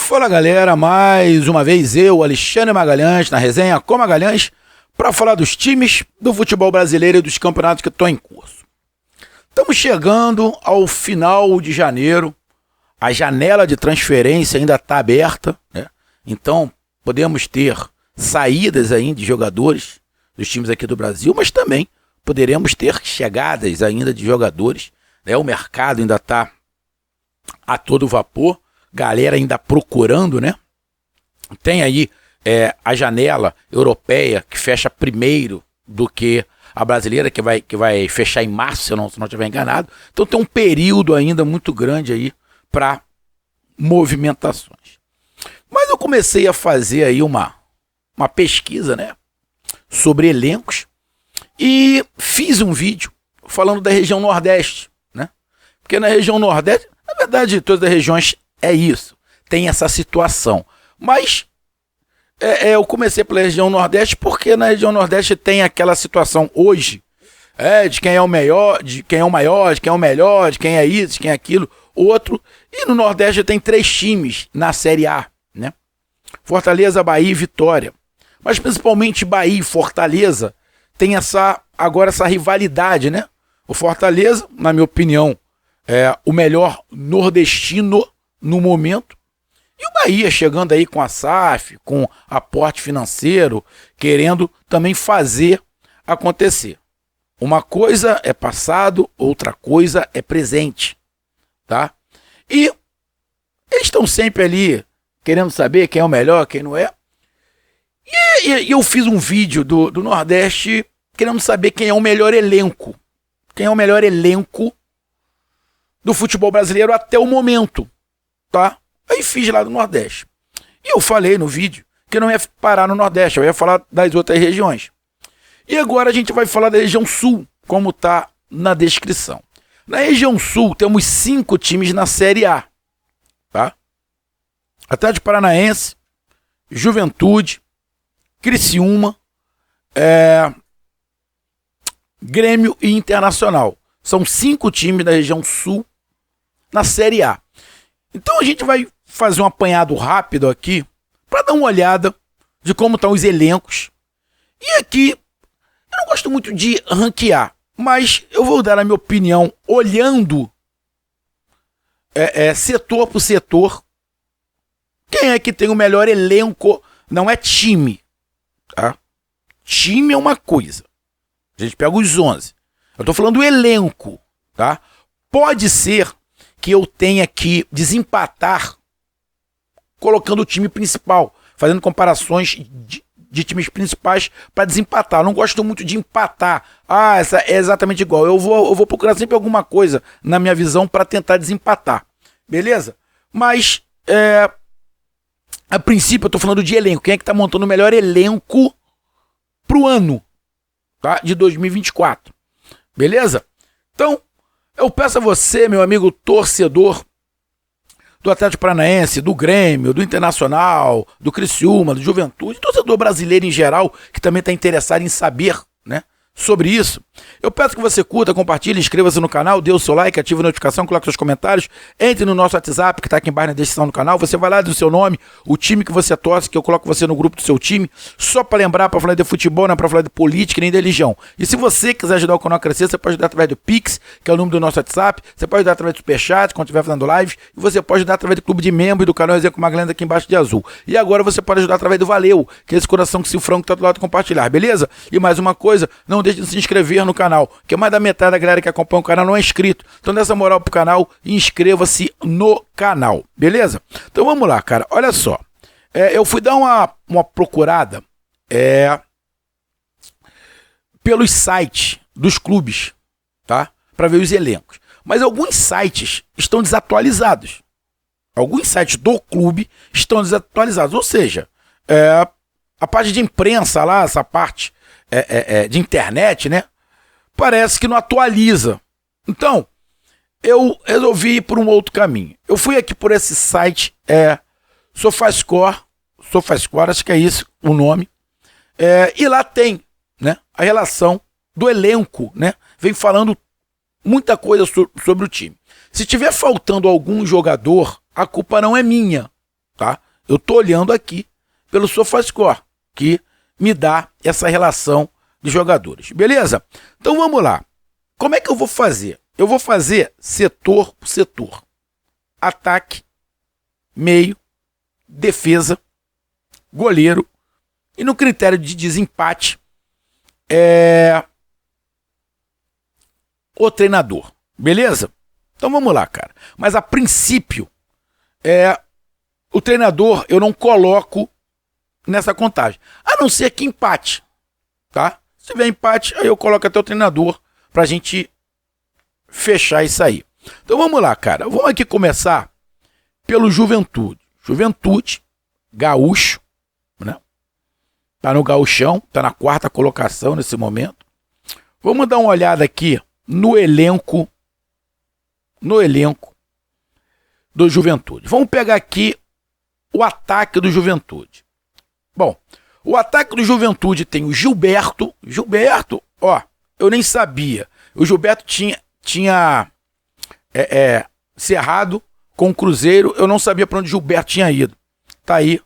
Fala galera, mais uma vez eu, Alexandre Magalhães, na resenha com Magalhães, para falar dos times do futebol brasileiro e dos campeonatos que estão em curso. Estamos chegando ao final de janeiro, a janela de transferência ainda está aberta, né? Então podemos ter saídas ainda de jogadores dos times aqui do Brasil, mas também poderemos ter chegadas ainda de jogadores, né? O mercado ainda está a todo vapor, galera ainda procurando, né? Tem aí a janela europeia que fecha primeiro do que a brasileira, que vai fechar em março, se não estiver enganado. Então tem um período ainda muito grande aí para movimentações. Mas eu comecei a fazer aí uma pesquisa, né, sobre elencos e fiz um vídeo falando da região Nordeste, né? Porque na região Nordeste, na verdade, todas as regiões é isso, tem essa situação. Mas eu comecei pela região Nordeste porque na região Nordeste tem aquela situação hoje, de quem é o melhor, de quem é o maior, de quem é o melhor, de quem é isso, de quem é aquilo, outro. E no Nordeste tem 3 times na Série A, né? Fortaleza, Bahia e Vitória. Mas principalmente Bahia e Fortaleza tem essa rivalidade, né? O Fortaleza, na minha opinião, é o melhor nordestino no momento, e o Bahia chegando aí com a SAF, com aporte financeiro, querendo também fazer acontecer. Uma coisa é passado, outra coisa é presente, tá? E eles estão sempre ali querendo saber quem é o melhor, quem não é. E eu fiz um vídeo do Nordeste querendo saber quem é o melhor elenco. Quem é o melhor elenco do futebol brasileiro até o momento, tá? Aí fiz lá do Nordeste. E eu falei no vídeo que eu não ia parar no Nordeste, eu ia falar das outras regiões. E agora a gente vai falar da região Sul, como tá na descrição. Na região Sul temos 5 times na Série A, tá? Atlético Paranaense, Juventude, Criciúma, Grêmio e Internacional. São 5 times da região Sul na Série A. Então a gente vai fazer um apanhado rápido aqui para dar uma olhada de como estão os elencos. E aqui eu não gosto muito de ranquear, mas eu vou dar a minha opinião olhando setor por setor. Quem é que tem o melhor elenco? Não é time, tá? Time é uma coisa. A gente pega os 11. Eu tô falando do elenco, tá? Pode ser que eu tenha que desempatar colocando o time principal, fazendo comparações de times principais para desempatar. Eu não gosto muito de empatar. Essa é exatamente igual. Eu vou procurar sempre alguma coisa na minha visão para tentar desempatar. Beleza? Mas, a princípio eu tô falando de elenco. Quem é que tá montando o melhor elenco pro ano, tá? De 2024. Beleza? Então, eu peço a você, meu amigo torcedor do Atlético Paranaense, do Grêmio, do Internacional, do Criciúma, do Juventude, torcedor brasileiro em geral, que também está interessado em saber, né, sobre isso. Eu peço que você curta, compartilhe, inscreva-se no canal, dê o seu like, ative a notificação, coloque seus comentários, entre no nosso WhatsApp, que está aqui embaixo na descrição do canal, você vai lá do seu nome, o time que você torce, que eu coloco você no grupo do seu time, só para lembrar, para falar de futebol, não é para falar de política nem de religião. E se você quiser ajudar o canal a crescer, você pode ajudar através do Pix, que é o número do nosso WhatsApp, você pode ajudar através do Superchat, quando estiver fazendo live, e você pode ajudar através do clube de membros do canal Resenha com Magalhães aqui embaixo de azul. E agora você pode ajudar através do Valeu, que é esse coração que se o frango está do lado de compartilhar, beleza? E mais uma coisa, não deixe de se inscrever no canal, que mais da metade da galera que acompanha o canal não é inscrito. Então dê essa moral pro canal e inscreva-se no canal, beleza? Então vamos lá, cara, olha só. Eu fui dar uma procurada pelos sites dos clubes, tá? Para ver os elencos. Mas alguns sites estão desatualizados. Alguns sites do clube estão desatualizados. Ou seja, a parte de imprensa lá, essa parte de internet, né? Parece que não atualiza. Então, eu resolvi ir por um outro caminho. Eu fui aqui por esse site, SofaScore, acho que é isso o nome. E lá tem, né, a relação do elenco, né? Vem falando muita coisa sobre o time. Se tiver faltando algum jogador, a culpa não é minha, tá? Eu tô olhando aqui pelo SofaScore, que me dá essa relação de jogadores. Beleza? Então vamos lá. Como é que eu vou fazer? Eu vou fazer setor por setor. Ataque, meio, defesa, goleiro e no critério de desempate o treinador. Beleza? Então vamos lá, cara. Mas a princípio, o treinador eu não coloco nessa contagem. A não ser que empate, tá? Se tiver empate, aí eu coloco até o treinador pra gente fechar isso aí. Então vamos lá, cara. Vamos aqui começar pelo Juventude. Juventude, gaúcho, né? Tá no gauchão, tá na 4ª colocação nesse momento. Vamos dar uma olhada aqui no elenco do Juventude. Vamos pegar aqui o ataque do Juventude. Bom, o ataque do Juventude tem o Gilberto. Gilberto, ó, eu nem sabia. O Gilberto tinha cerrado com o Cruzeiro. Eu não sabia para onde o Gilberto tinha ido. Tá aí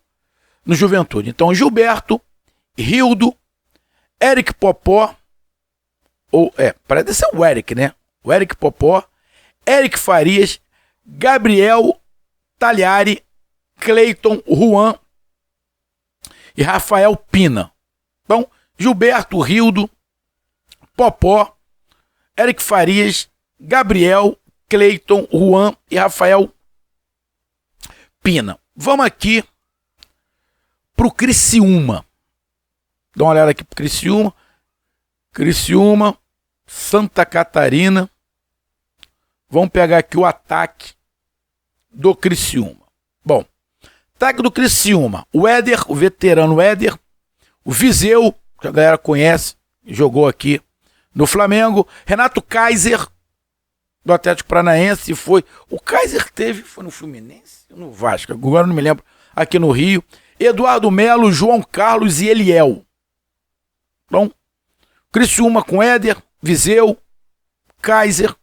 no Juventude. Então, Gilberto, Rildo, Eric Popó, parece ser o Eric, né? O Eric Popó, Eric Farias, Gabriel Talhari, Cleiton, Juan e Rafael Pina. Então, Gilberto, Rildo, Popó, Eric Farias, Gabriel, Cleiton, Juan e Rafael Pina. Vamos aqui pro Criciúma. Dá uma olhada aqui pro Criciúma. Criciúma, Santa Catarina. Vamos pegar aqui o ataque do Criciúma. Bom, ataque do Criciúma. O Éder, o veterano Éder. O Viseu, que a galera conhece, jogou aqui no Flamengo. Renato Kaiser, do Atlético Paranaense, foi. O Kaiser foi no Fluminense? No Vasco, agora não me lembro. Aqui no Rio. Eduardo Melo, João Carlos e Eliel. Então, Criciúma com Éder, Viseu, Kaiser,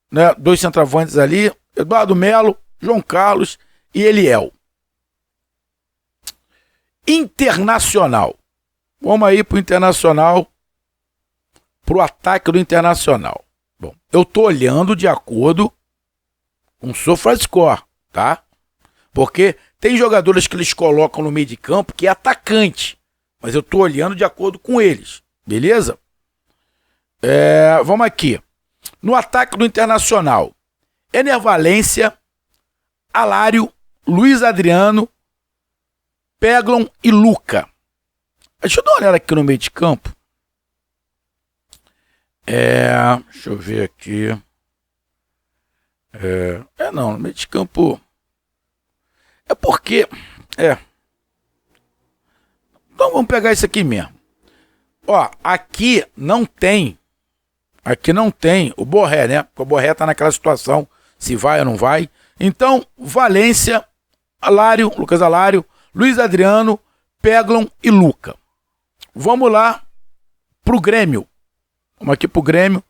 né, 2 centroavantes ali, Eduardo Melo, João Carlos e Eliel. Internacional. Vamos aí pro Internacional, pro ataque do Internacional. Bom, eu tô olhando de acordo com o SofaScore, tá? Porque tem jogadores que eles colocam no meio de campo que é atacante, mas eu tô olhando de acordo com eles, beleza? Vamos aqui. No ataque do Internacional, Ener Valencia, Alário, Luiz Adriano, Peglon e Luca. Deixa eu dar uma olhada aqui no meio de campo. Deixa eu ver aqui. No meio de campo. É porque. Então vamos pegar isso aqui mesmo. Ó, aqui não tem o Borré, né? Porque o Borré tá naquela situação, se vai ou não vai. Então, Valência, Alário, Lucas Alário, Luiz Adriano, Peglon e Luca. Vamos lá pro Grêmio. Vamos aqui pro Grêmio.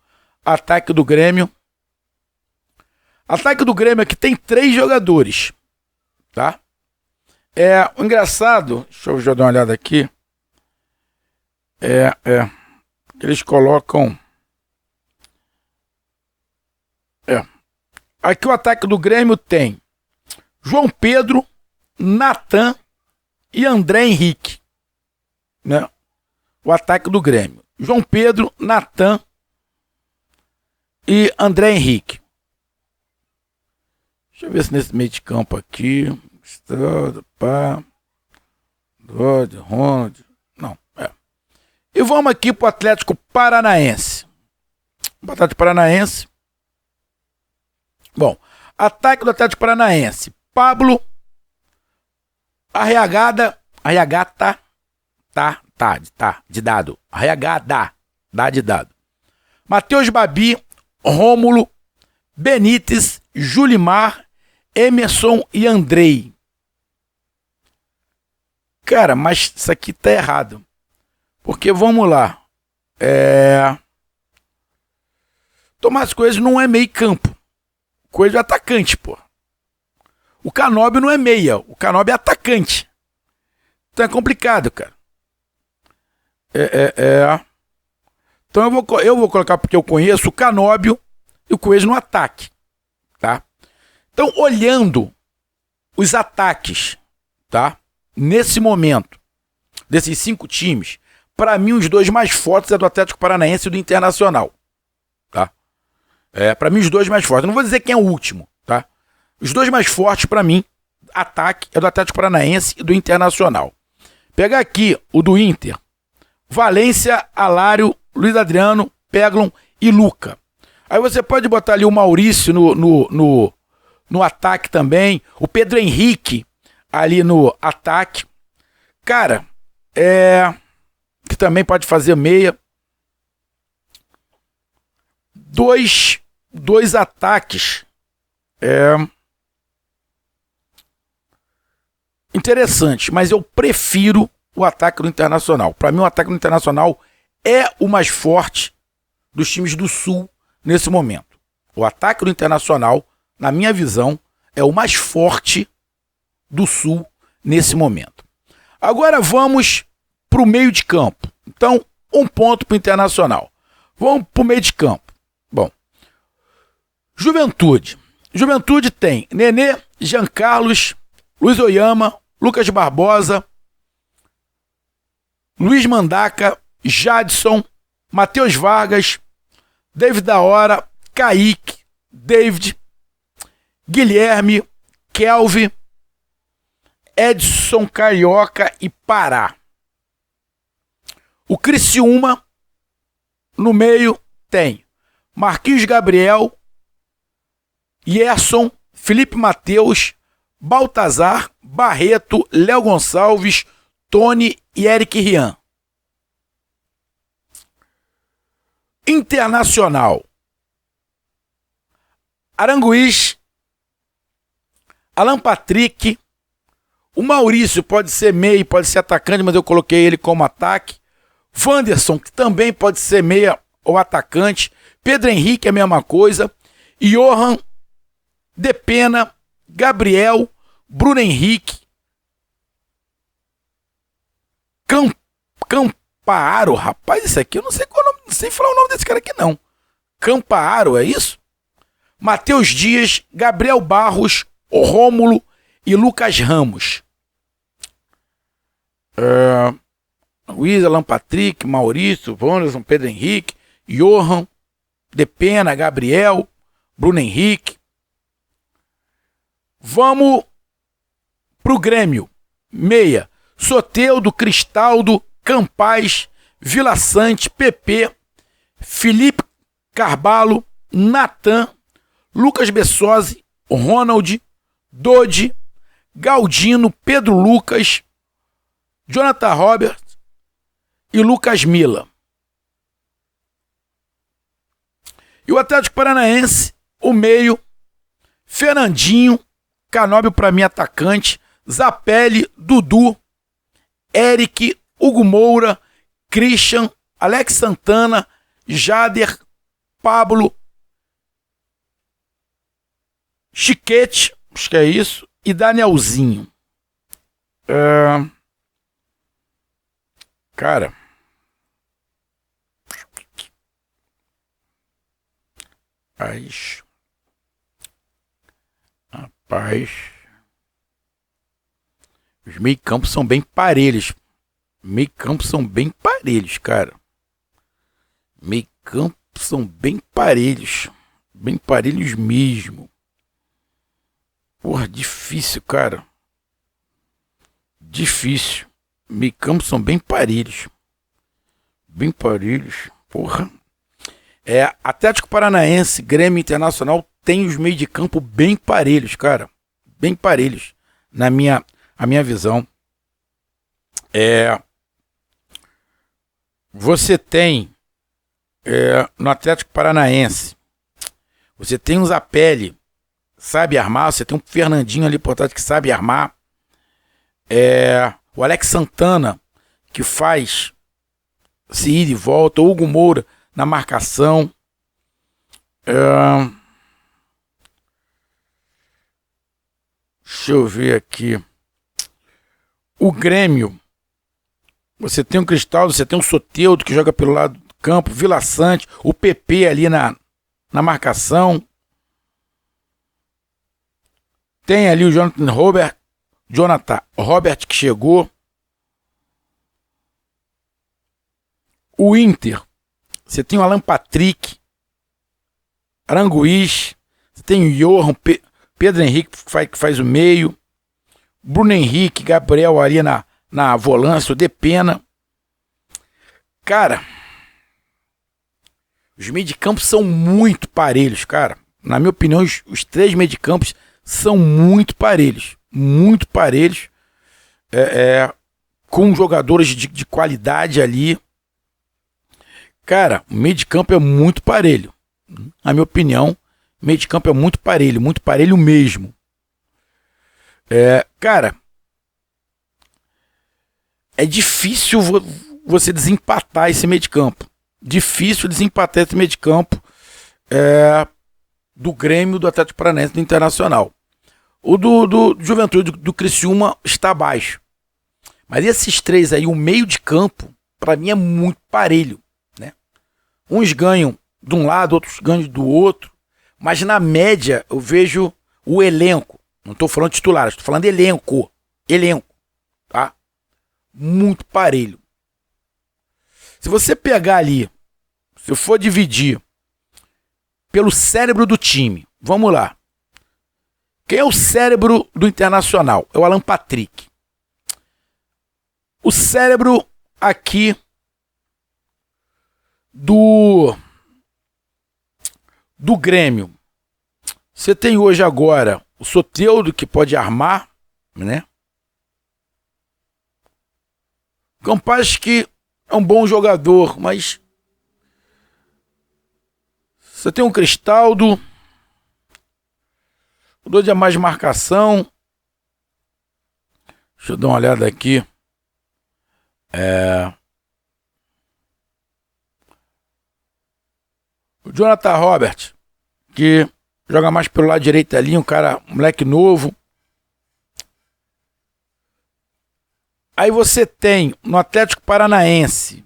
Ataque do Grêmio. Ataque do Grêmio aqui tem 3 jogadores, tá? O engraçado, deixa eu dar uma olhada aqui. Eles colocam. Aqui o ataque do Grêmio tem João Pedro, Natan e André Henrique, né? O ataque do Grêmio. João Pedro, Natan e André Henrique. Deixa eu ver se nesse meio de campo aqui. Ronald. Não, E vamos aqui pro Atlético Paranaense. O Atlético Paranaense. Bom, ataque do Atlético Paranaense. Pablo, Arreagada, de dado. Arreagada, dá de dado. Matheus Babi, Rômulo, Benítez, Julimar, Emerson e Andrei. Cara, mas isso aqui tá errado. Porque, vamos lá. Tomás Coelho não é meio campo. Coelho é atacante, pô. O Canóbio não é meia, o Canóbio é atacante. Então é complicado, cara. Então eu vou colocar, porque eu conheço o Canóbio e o Coelho no ataque, tá? Então, olhando os ataques, tá? Nesse momento, desses 5 times, para mim os 2 mais fortes é do Atlético Paranaense e do Internacional, tá? Para mim os 2 mais fortes. Eu não vou dizer quem é o último, tá? Os 2 mais fortes para mim, ataque, é do Atlético Paranaense e do Internacional. Pegar aqui o do Inter: Valência, Alário, Luiz Adriano, Peglon e Luca. Aí você pode botar ali o Maurício no ataque também, o Pedro Henrique ali no ataque. Cara, que também pode fazer meia. Dois ataques interessantes, mas eu prefiro o ataque do Internacional. Para mim, o ataque do Internacional é o mais forte dos times do Sul nesse momento. O ataque do Internacional, na minha visão, é o mais forte do Sul nesse momento. Agora vamos para o meio de campo. Então, 1 ponto para o Internacional. Vamos para o meio de campo. Bom, Juventude. Juventude tem Nenê, Jean Carlos, Luiz Oyama, Lucas Barbosa, Luiz Mandaca, Jadson, Matheus Vargas, David da Hora, Kaique, David, Guilherme, Kelvin, Edson Carioca e Pará. O Criciúma, no meio, tem Marquinhos Gabriel, Yerson, Felipe Mateus, Baltazar, Barreto, Léo Gonçalves, Tony e Eric Rian. Internacional: Aranguiz, Alan Patrick, o Maurício pode ser meia, pode ser atacante, mas eu coloquei ele como ataque. Wanderson, que também pode ser meia ou atacante. Pedro Henrique, a mesma coisa. Johan, Depena, Gabriel, Bruno Henrique, Camparo, rapaz, isso aqui eu não sei qual nome, não sei falar o nome desse cara aqui não. Camparo, é isso? Matheus Dias, Gabriel Barros, Rômulo e Lucas Ramos. Luiz, Alan Patrick, Maurício, Wanderson, Pedro Henrique, Johan, Depena, Gabriel, Bruno Henrique. Vamos pro Grêmio. Meia: Soteldo, Cristaldo, Campaz, Vila Sante, PP, Felipe Carvalho, Natan, Lucas Bessosi, Ronald, Dodi, Galdino, Pedro Lucas, Jonathan Roberts e Lucas Mila. E o Atlético Paranaense, o meio: Fernandinho, Canóbio para mim atacante, Zapelli, Dudu, Eric, Hugo Moura, Christian, Alex Santana, Jader, Pablo, Chiquete, acho que é isso, e Danielzinho. Cara, rapaz, os meio-campos são bem parelhos. Meio-campos são bem parelhos, cara. Meio-campos são bem parelhos. Bem parelhos mesmo. Porra, difícil, cara. Difícil. Meio-campos são bem parelhos. Bem parelhos. Porra. Atlético Paranaense, Grêmio, Internacional tem os meios de campo bem parelhos, cara. Bem parelhos. A minha visão. Você tem no Atlético Paranaense, você tem um Zapelli, sabe armar. Você tem um Fernandinho ali por trás que sabe armar. O Alex Santana, que faz se ir e volta. O Hugo Moura na marcação. Deixa eu ver aqui. O Grêmio. Você tem o Cristaldo, você tem o Soteldo que joga pelo lado do campo, Vila Sante, o PP ali na marcação. Tem ali o Jonathan Robert que chegou. O Inter, você tem o Alan Patrick, Aranguiz, você tem o Johan, Pedro Henrique que faz o meio, Bruno Henrique, Gabriel ali na volância, o Depena. Cara, os meio de campo são muito parelhos, cara. Na minha opinião, os três meio de campos são muito parelhos. Muito parelhos. Com jogadores de qualidade ali. Cara, o meio de campo é muito parelho. Na minha opinião, o meio de campo é muito parelho mesmo. Cara, é difícil você desempatar esse meio de campo. Difícil desempatar esse meio de campo do Grêmio, do Atlético Paranaense, do Internacional. O do Juventude, do Criciúma, está abaixo. Mas esses três aí, o meio de campo, pra mim é muito parelho, né? Uns ganham de um lado, outros ganham do outro. Mas na média, eu vejo o elenco. Não estou falando titular, estou falando elenco. Elenco, tá? Muito parelho. Se você pegar ali, se eu for dividir pelo cérebro do time, vamos lá. Quem é o cérebro do Internacional? É o Alan Patrick. O cérebro aqui do Grêmio. Você tem hoje agora o Soteldo, que pode armar, né? Campaz que é um bom jogador, mas você tem um Cristaldo, o dois é mais marcação. Deixa eu dar uma olhada aqui. O Jonathan Robert, que joga mais pelo lado direito ali, um moleque novo. Aí você tem no Atlético Paranaense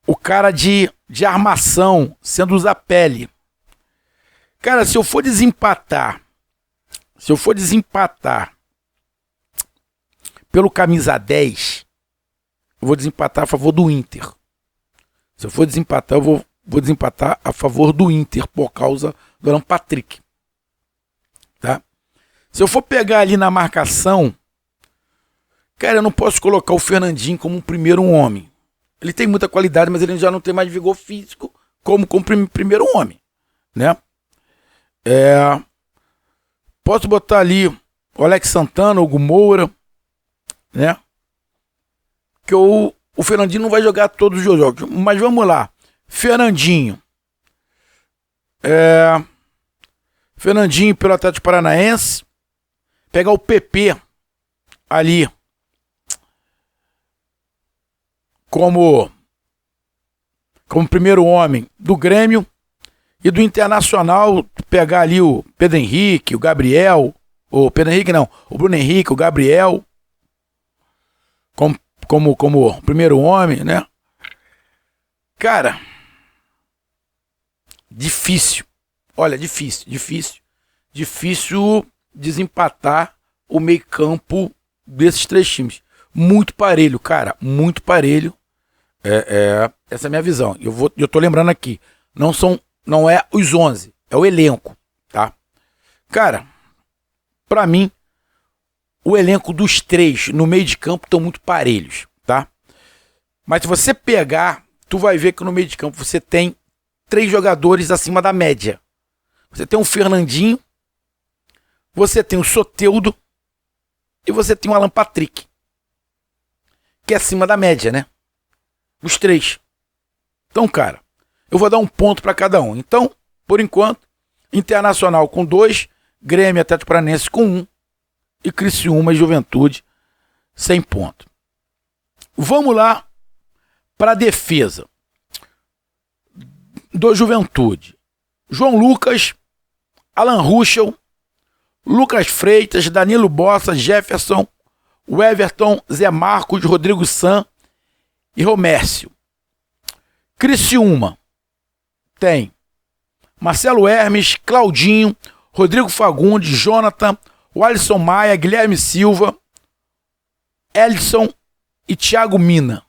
o cara de armação, sendo o Zapelli. Cara, se eu for desempatar pelo camisa 10, eu vou desempatar a favor do Inter. Se eu for desempatar, eu vou desempatar a favor do Inter por causa do Alan Patrick. Tá? Se eu for pegar ali na marcação, cara, eu não posso colocar o Fernandinho como um primeiro homem. Ele tem muita qualidade, mas ele já não tem mais vigor físico como primeiro homem, né? Posso botar ali o Alex Santana, o Hugo Moura, né? Que o Fernandinho não vai jogar todos os jogos. Mas vamos lá. Fernandinho. Fernandinho pelo Atlético Paranaense. Pegar o PP ali como primeiro homem do Grêmio. E do Internacional, pegar ali o Pedro Henrique, o Gabriel. O Pedro Henrique não, o Bruno Henrique, o Gabriel. Como primeiro homem, né? Cara, difícil. Olha, difícil desempatar o meio-campo desses três times. Muito parelho, cara, muito parelho. Essa é a minha visão. Eu tô lembrando aqui, não é os 11, é o elenco, tá? Cara, pra mim, o elenco dos três no meio de campo estão muito parelhos, tá? Mas se você pegar, tu vai ver que no meio de campo você tem três jogadores acima da média. Você tem o Fernandinho, você tem o Soteldo e você tem o Alan Patrick, que é acima da média, né? Os três. Então, cara, eu vou dar um ponto para cada um. Então, por enquanto, Internacional com 2, Grêmio e Atlético Paranaense com 1 e Criciúma e Juventude sem ponto. Vamos lá para a defesa do Juventude. João Lucas, Alan Ruschel, Lucas Freitas, Danilo Bossa, Jefferson, Everton, Zé Marcos, Rodrigo San e Romércio. Criciúma tem Marcelo Hermes, Claudinho, Rodrigo Fagundes, Jonathan, Alisson Maia, Guilherme Silva, Elson e Thiago Mina.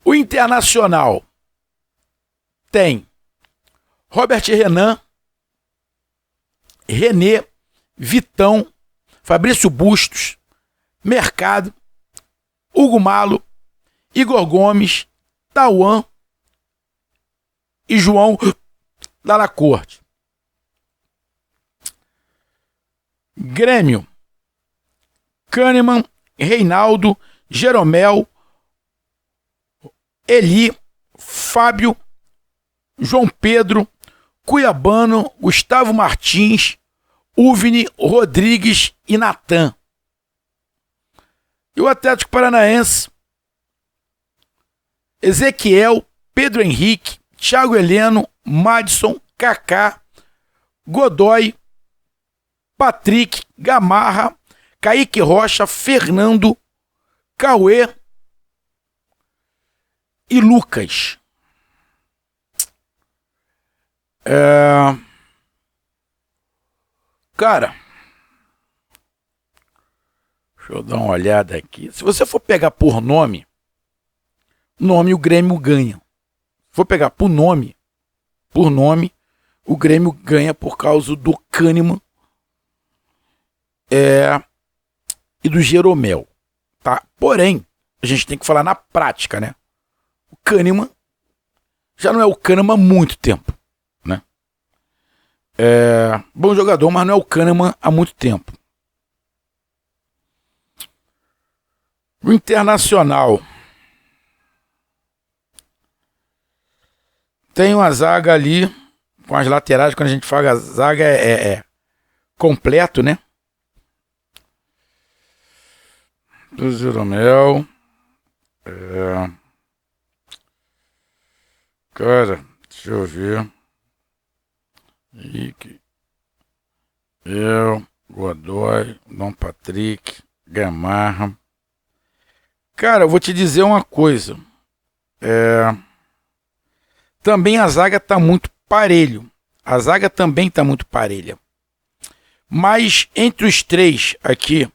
O Internacional tem Robert Renan, René, Vitão, Fabrício Bustos, Mercado, Hugo Malo, Igor Gomes, Tauan e João Dalla Corte. Grêmio, Kahneman, Reinaldo, Jeromel, Eli, Fábio, João Pedro, Cuiabano, Gustavo Martins, Uvni, Rodrigues e Natan. E o Atlético Paranaense, Ezequiel, Pedro Henrique, Thiago Heleno, Madison, Kaká, Godoy, Patrick, Gamarra, Kaique Rocha, Fernando, Cauê e Lucas. Cara, deixa eu dar uma olhada aqui. Se você for pegar por nome o Grêmio ganha. Se for pegar por nome, o Grêmio ganha por causa do Kahneman e do Jeromel, tá? Porém, a gente tem que falar na prática, né? O Kahneman já não é o Kahneman há muito tempo, né? Bom jogador, mas não é o Kahneman há muito tempo. O Internacional tem uma zaga ali com as laterais, quando a gente fala a zaga é completo, né? Do Jeromel. Cara, deixa eu ver. Henrique. Godoy, Dom Patrick, Gamarra. Cara, eu vou te dizer uma coisa. Também a zaga tá muito parelho. A zaga também tá muito parelha. Mas entre os três aqui,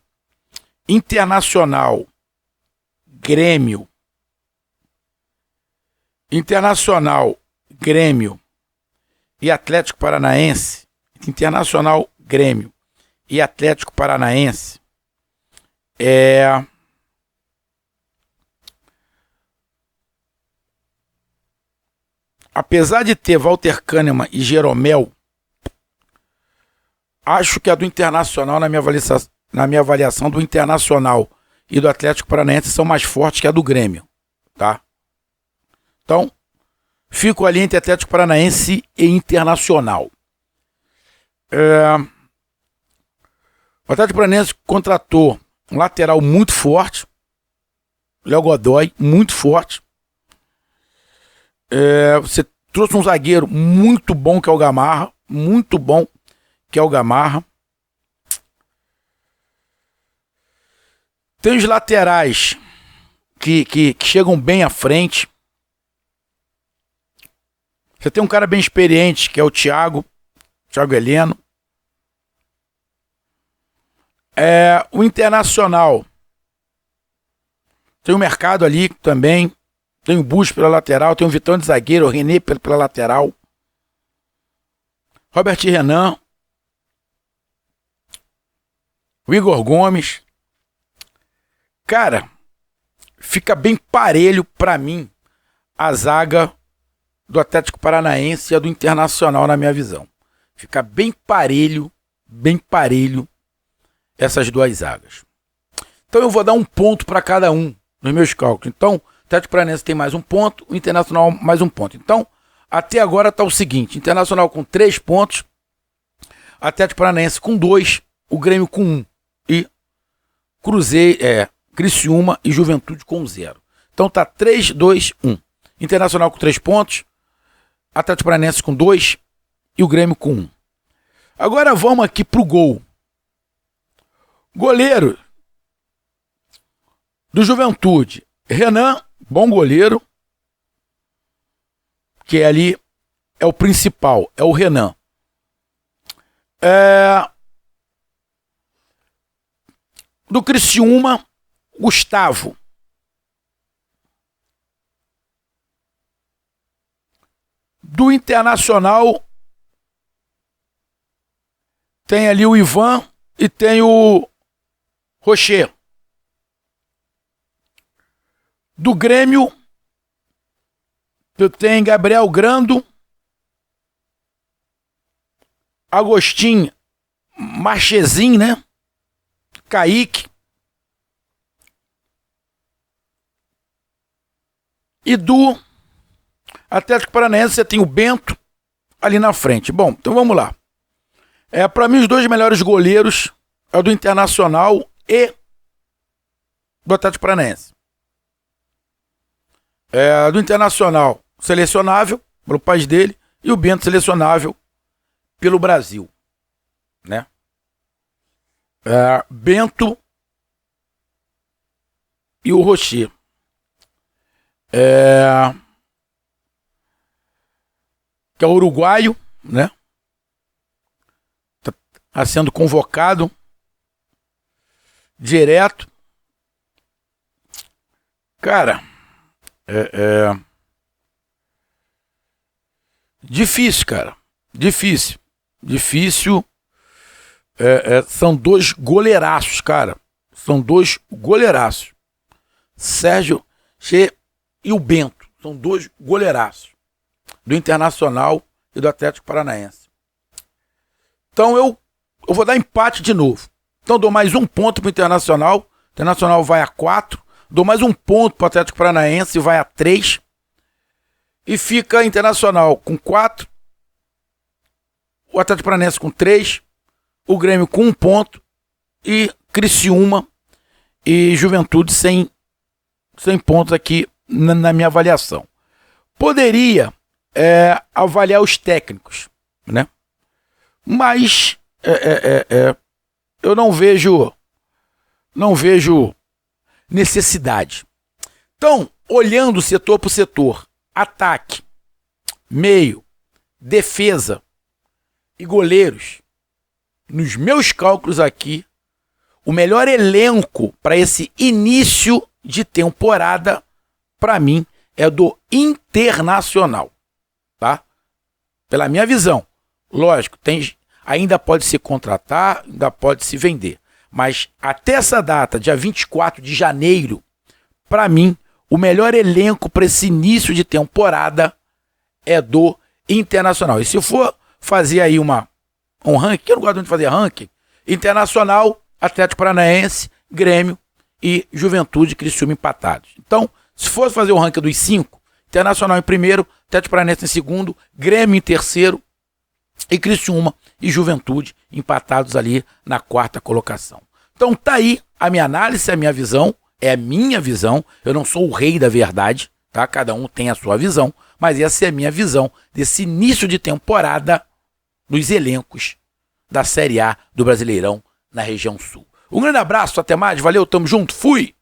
Internacional, Grêmio e Atlético Paranaense, Internacional, Grêmio e Atlético Paranaense, apesar de ter Walter Kahneman e Jeromel, acho que a do Internacional, na minha avaliação do Internacional e do Atlético Paranaense, são mais fortes que a do Grêmio, tá? Então, fico ali entre Atlético Paranaense e Internacional. O Atlético Paranaense contratou um lateral muito forte, Léo Godoy, muito forte. Você trouxe um zagueiro muito bom, que é o Gamarra, Tem os laterais que chegam bem à frente. Você tem um cara bem experiente, que é o Thiago Heleno. O Internacional tem o Mercado ali também. Tem o Bustos pela lateral, tem o Vitão de zagueiro, o René pela lateral. Robert Renan. O Igor Gomes. Cara, fica bem parelho pra mim a zaga do Atlético Paranaense e a do Internacional, na minha visão. Fica bem parelho essas duas zagas. Então eu vou dar um ponto para cada um nos meus cálculos. Então, o Atlético Paranaense tem mais um ponto, o Internacional mais um ponto. Então, até agora está o seguinte: Internacional com 3 pontos, Atlético Paranaense com 2, o Grêmio com 1 e Criciúma e Juventude com 0. Então tá 3, 2, 1. Internacional com 3 pontos, Atlético Paranaense com 2 e o Grêmio com 1. Agora vamos aqui pro gol. Goleiro do Juventude, Renan, bom goleiro, que ali é o principal, é o Renan. Do Criciúma, Gustavo. Do Internacional, tem ali o Ivan e tem o Rocher. Do Grêmio, eu tenho Gabriel Grando, Agostinho, Marchezinho, né? Kaique. E do Atlético Paranaense você tem o Bento ali na frente. Bom, então vamos lá. Para mim os dois melhores goleiros é o do Internacional e do Atlético Paranaense. Do Internacional selecionável pelo país dele e o Bento selecionável pelo Brasil, né? Bento e o Rocher. Que é o uruguaio, né? Tá sendo convocado direto. Cara, difícil, cara. Difícil. São dois goleiraços, cara. São dois goleiraços. Sérgio e o Bento. São dois goleiraços. Do Internacional e do Atlético Paranaense. Então eu vou dar empate de novo. Então dou mais um ponto pro Internacional. O Internacional vai a 4. Dou mais um ponto pro Atlético Paranaense e vai a 3. E fica Internacional com 4. O Atlético Paranaense com 3. O Grêmio com 1 ponto. E Criciúma e Juventude sem pontos aqui na minha avaliação. Poderia avaliar os técnicos, né? Mas eu não vejo necessidade. Então, olhando setor por setor, ataque, meio, defesa e goleiros, nos meus cálculos aqui, o melhor elenco para esse início de temporada, para mim, é do Internacional, tá? Pela minha visão. Lógico, ainda pode se contratar, ainda pode se vender. Mas até essa data, dia 24 de janeiro, para mim, o melhor elenco para esse início de temporada é do Internacional. E se eu for fazer aí um ranking, eu não gosto muito de fazer ranking, Internacional, Atlético Paranaense, Grêmio e Juventude e Criciúma empatados. Então, se fosse fazer o ranking dos 5, Internacional em primeiro, Atlético Paranaense em segundo, Grêmio em terceiro e Criciúma e Juventude empatados ali na 4ª colocação. Então tá aí a minha análise, a minha visão, é a minha visão, eu não sou o rei da verdade, tá? Cada um tem a sua visão, mas essa é a minha visão desse início de temporada dos elencos da Série A do Brasileirão na região sul. Um grande abraço, até mais, valeu, tamo junto, fui!